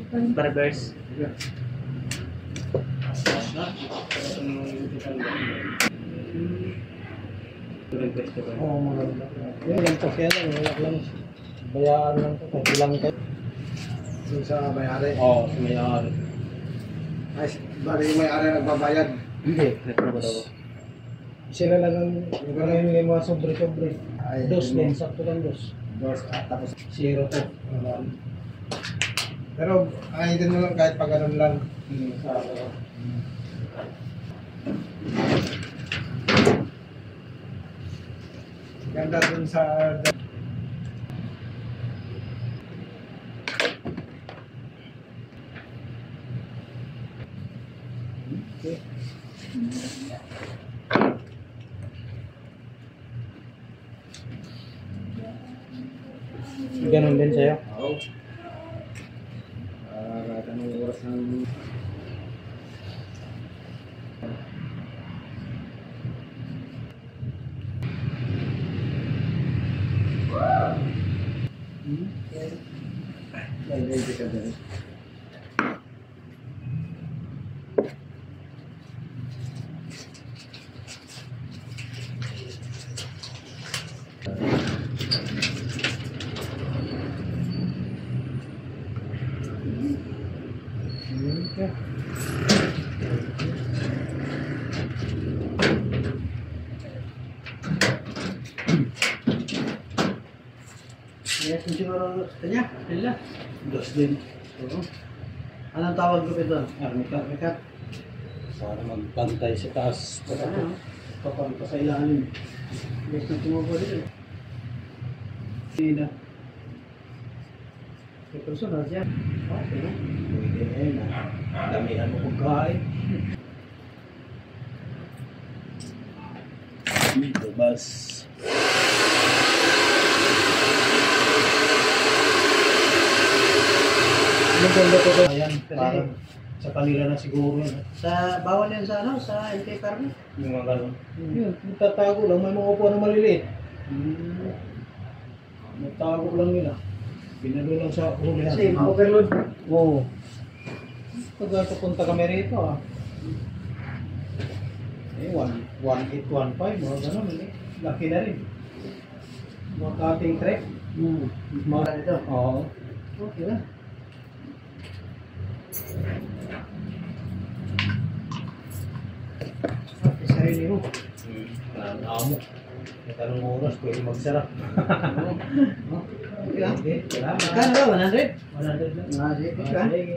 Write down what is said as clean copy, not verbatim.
Barbers. Oo, maganda. Yun lang to, kaya lang, wala lang. Bayaan lang to, kahit ilang kayo. Yung sa may-ari. Oo, sa may-ari. Ay, bali yung may-ari nagbabayad. Hindi, nagtrabaho. Sila lang ang yung mga sobre-sobre. Ay, Dos din, sakto lang dos. Dos, tapos. Zero to. Pero, ayayin mo lang kahit pag ganun lang. Ganda dun sa... Okay. Ganun din sa'yo? Oo. Kahit anong oras ng... Ay, hindi ka din. Okay. Yes, siguro kanya, sila. Dos din. Oo. Anong tawag ko ito? Armikat. Para magbantay sa taas. Ano? Papunta sa ilalim. Yes, na tumubo dito. Hindi na. May personal siya. Okay na. Pwede na yun. Damihan mo pagkain. Dito, bas. Maganda ko ba? Ayan, parang sa kanila na siguro yun. Sa bawal yan sa ano? Sa LK Carmen? Yung mga ganun. Yun, magtatago lang. May mga upuan na maliliit. Magtago lang nila. Pinalo lang sa hulihan. Kasi ma-overload. Oo. Pag pupunta kami rito Eh, 1.815, mga ganun eh. Laki na rin. Mga cutting track. Mga ito. Oo. Okay na. Okay, sarili mo. Amo. Kahit anong oras, pwede magsara. Okay lang. Okay, salamat. Kano ba? 100? 100 lang. Sige ka. Sige.